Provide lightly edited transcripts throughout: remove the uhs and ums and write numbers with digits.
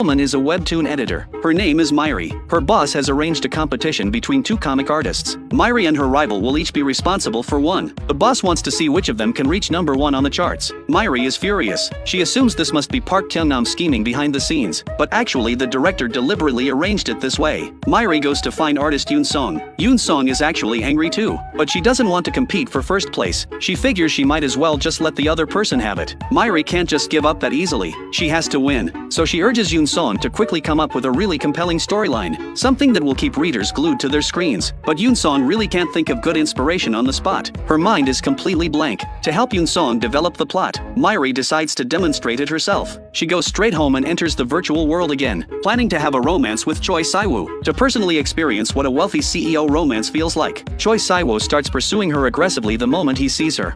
Woman is a webtoon editor. Her name is Myri. Her boss has arranged a competition between two comic artists. Myri and her rival will each be responsible for one. The boss wants to see which of them can reach #1 on the charts. Myri is furious. She assumes this must be Park Kyung-nam scheming behind the scenes, but actually the director deliberately arranged it this way. Myri goes to find artist Yoon Song. Yoon Song is actually angry too, but she doesn't want to compete for first place. She figures she might as well just let the other person have it. Myri can't just give up that easily. She has to win. So she urges Yoon Song to quickly come up with a really compelling storyline, something that will keep readers glued to their screens. But Yoon Song really can't think of good inspiration on the spot. Her mind is completely blank. To help Yoon Song develop the plot, Myri decides to demonstrate it herself. She goes straight home and enters the virtual world again, planning to have a romance with Choi Siwoo. To personally experience what a wealthy CEO romance feels like, Choi Siwoo starts pursuing her aggressively the moment he sees her.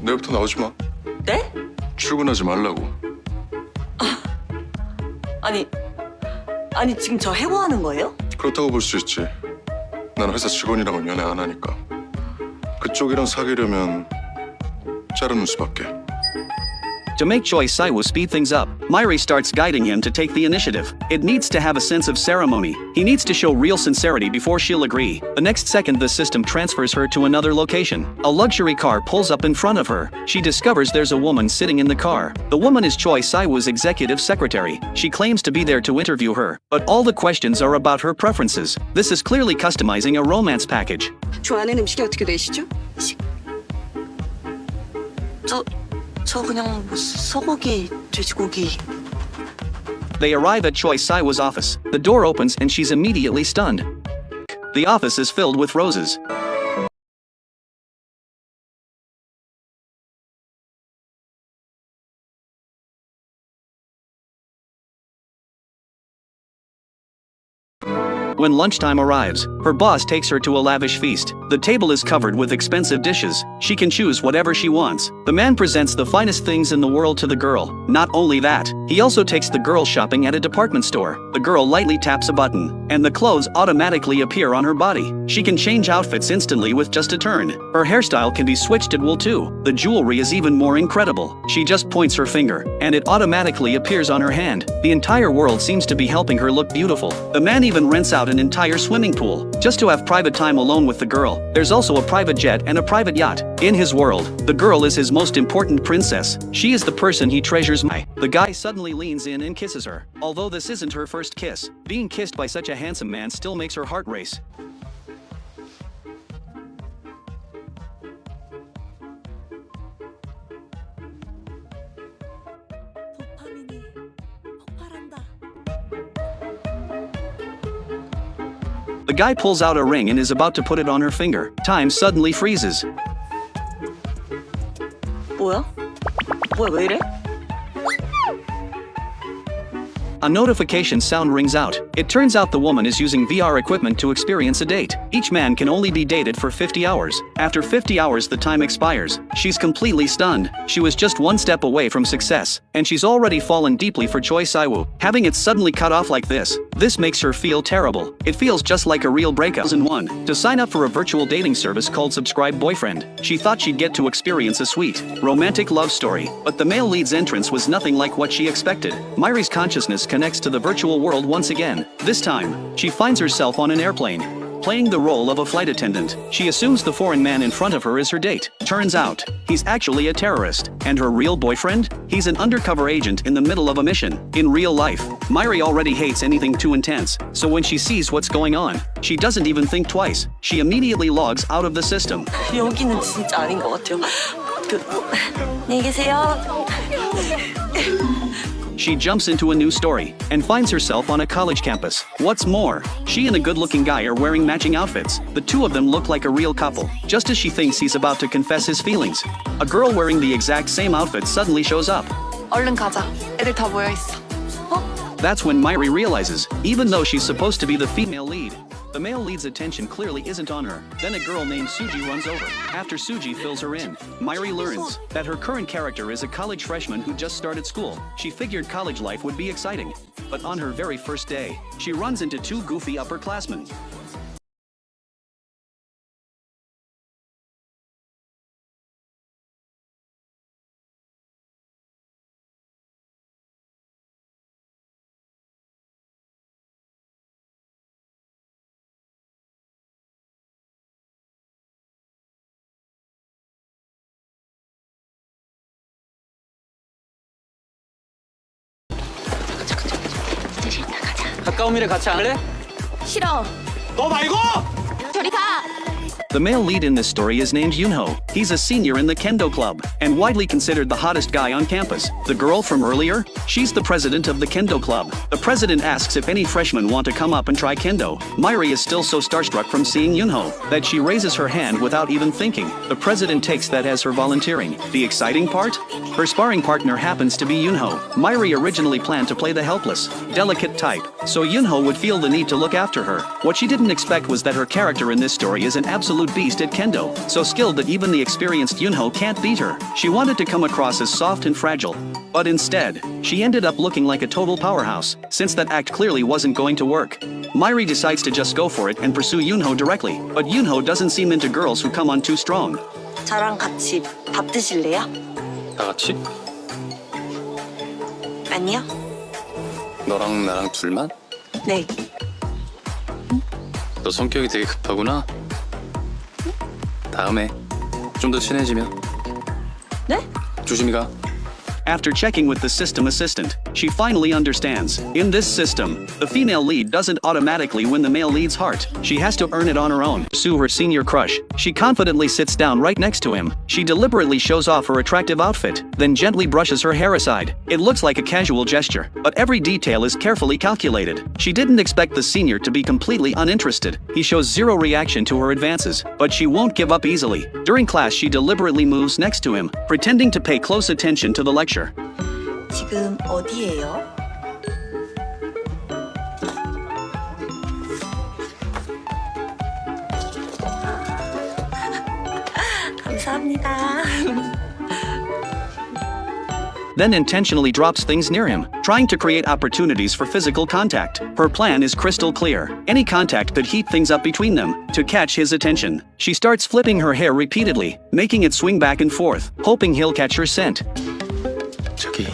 내일부터 나오지 마. 네? 출근하지 말라고. 아니 지금 저 해고하는 거예요? 그렇다고 볼 수 있지. 난 회사 직원이랑은 연애 안 하니까. 그쪽이랑 사귀려면 자르는 수밖에. To make Choi Siwoo speed things up, Myri starts guiding him to take the initiative. It needs to have a sense of ceremony. He needs to show real sincerity before she'll agree. The next second the system transfers her to another location. A luxury car pulls up in front of her. She discovers there's a woman sitting in the car. The woman is Choi Siwoo's executive secretary. She claims to be there to interview her, but all the questions are about her preferences. This is clearly customizing a romance package. 좋아하는 음식이 어떻게 되시죠? 저 그냥 뭐 소고기, 돼지고기. They arrive at Choi Siwoo's office. The door opens and she's immediately stunned. The office is filled with roses. When lunchtime arrives, her boss takes her to a lavish feast. The table is covered with expensive dishes. She can choose whatever she wants. The man presents the finest things in the world to the girl. Not only that, he also takes the girl shopping at a department store. The girl lightly taps a button, and the clothes automatically appear on her body. She can change outfits instantly with just a turn. Her hairstyle can be switched at will too. The jewelry is even more incredible. She just points her finger, and it automatically appears on her hand. The entire world seems to be helping her look beautiful. The man even rents out an entire swimming pool, just to have private time alone with the girl. There's also a private jet and a private yacht. In his world, the girl is his most important princess. She is the person he treasures most. The guy suddenly leans in and kisses her. Although this isn't her first kiss, being kissed by such a handsome man still makes her heart race. 도파민이 폭발한다. The guy pulls out a ring and is about to put it on her finger. Time suddenly freezes. 뭐야 왜 이래? A notification sound rings out. It turns out the woman is using VR equipment to experience a date. Each man can only be dated for 50 hours. After 50 hours the time expires. She's completely stunned. She was just one step away from success, and she's already fallen deeply for Choi Siwoo. Having it suddenly cut off like this makes her feel terrible. It feels just like a real breakup. 2001. To sign up for a virtual dating service called Subscribe Boyfriend, she thought she'd get to experience a sweet, romantic love story, but the male lead's entrance was nothing like what she expected. Myri's consciousness connects to the virtual world once again. This time, she finds herself on an airplane, playing the role of a flight attendant. She assumes the foreign man in front of her is her date. Turns out, he's actually a terrorist. And her real boyfriend? He's an undercover agent in the middle of a mission. In real life, Myri already hates anything too intense, so when she sees what's going on, she doesn't even think twice. She immediately logs out of the system. 여기는 진짜 아닌 것 같아요. 안녕히 계세요. She jumps into a new story and finds herself on a college campus. What's more, she and a good-looking guy are wearing matching outfits. The two of them look like a real couple. Just as she thinks he's about to confess his feelings, a girl wearing the exact same outfit suddenly shows up. 얼른 가자. 애들 다 모여 있어. That's when Myri realizes, even though she's supposed to be the female lead, the male lead's attention clearly isn't on her. Then a girl named Suji runs over. After Suji fills her in, Myri learns that her current character is a college freshman who just started school. She figured college life would be exciting. But on her very first day, she runs into two goofy upperclassmen. 가까운 미래 같이 안 할래? 싫어. 너 말고! 저리 가. The male lead in this story is named Yunho. He's a senior in the kendo club, and widely considered the hottest guy on campus. The girl from earlier? She's the president of the kendo club. The president asks if any freshmen want to come up and try kendo. Mairi is still so starstruck from seeing Yunho that she raises her hand without even thinking. The president takes that as her volunteering. The exciting part? Her sparring partner happens to be Yunho. Mairi originally planned to play the helpless, delicate type, so Yunho would feel the need to look after her. What she didn't expect was that her character in this story is an absolute beast at kendo, so skilled that even the experienced Yunho can't beat her. She wanted to come across as soft and fragile, but instead, she ended up looking like a total powerhouse, since that act clearly wasn't going to work. Mairi decides to just go for it and pursue Yunho directly, but Yunho doesn't seem into girls who come on too strong. 저랑 같이 밥 드실래요? 다 같이? 아니요. 너랑 나랑 둘만? 네. 너 성격이 되게 급하구나. 다음에 좀 더 친해지면. 네? 조심히 가. After checking with the system assistant, she finally understands. In this system, the female lead doesn't automatically win the male lead's heart. She has to earn it on her own. Pursue her senior crush. She confidently sits down right next to him. She deliberately shows off her attractive outfit, then gently brushes her hair aside. It looks like a casual gesture, but every detail is carefully calculated. She didn't expect the senior to be completely uninterested. He shows zero reaction to her advances, but she won't give up easily. During class, she deliberately moves next to him, pretending to pay close attention to the lecture. 지금 어디예요? 감사합니다. Then intentionally drops things near him, trying to create opportunities for physical contact. Her plan is crystal clear. Any contact could heat things up between them, to catch his attention. She starts flipping her hair repeatedly, making it swing back and forth, hoping he'll catch her scent. 저기.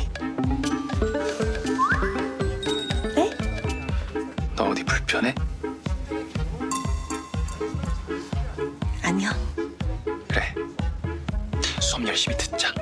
네? 너 어디 불편해? 아니요. 그래. 수업 열심히 듣자.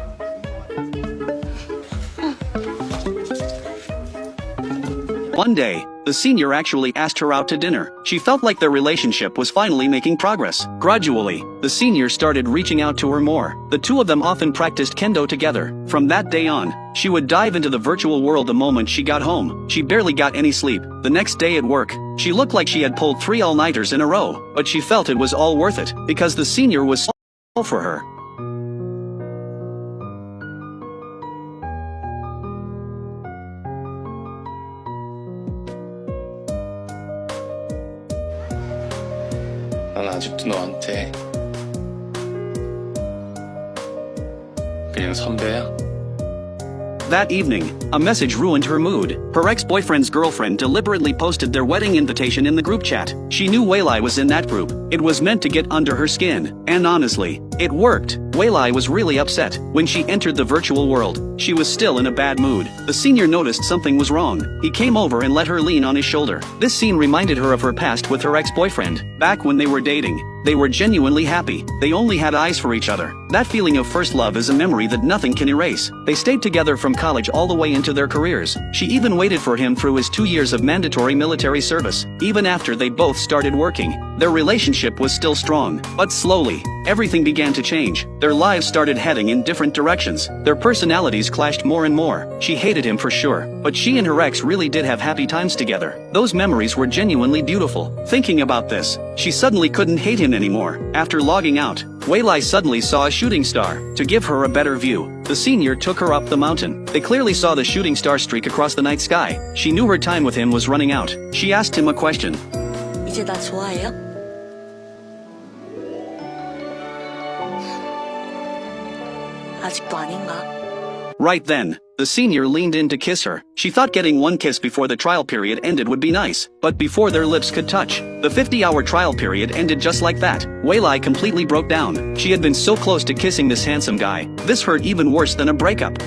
One day, the senior actually asked her out to dinner. She felt like their relationship was finally making progress. Gradually, the senior started reaching out to her more. The two of them often practiced kendo together. From that day on, she would dive into the virtual world the moment she got home. She barely got any sleep. The next day at work, she looked like she had pulled 3 all-nighters in a row, but she felt it was all worth it, because the senior was all for her. 난 아직도 너한테 그냥 선배야. That evening, a message ruined her mood. Her ex-boyfriend's girlfriend deliberately posted their wedding invitation in the group chat. She knew Weilai was in that group. It was meant to get under her skin. And honestly, it worked. Weilai was really upset. When she entered the virtual world, she was still in a bad mood. The senior noticed something was wrong. He came over and let her lean on his shoulder. This scene reminded her of her past with her ex-boyfriend. Back when they were dating, they were genuinely happy. They only had eyes for each other. That feeling of first love is a memory that nothing can erase. They stayed together from college all the way into their careers. She even waited for him through his 2 years of mandatory military service. Even after they both started working, their relationship was still strong. But slowly, everything began to change. Their lives started heading in different directions. Their personalities clashed more and more. She hated him for sure, but she and her ex really did have happy times together. Those memories were genuinely beautiful. Thinking about this, she suddenly couldn't hate him anymore. After logging out, Weilai suddenly saw a shooting star. To give her a better view, the senior took her up the mountain. They clearly saw the shooting star streak across the night sky. She knew her time with him was running out. She asked him a question. 이제 나 좋아해요? 아직도 아닌가? Right then, the senior leaned in to kiss her. She thought getting one kiss before the trial period ended would be nice, but before their lips could touch, the 50-hour trial period ended just like that. Weilai completely broke down. She had been so close to kissing this handsome guy. This hurt even worse than a breakup.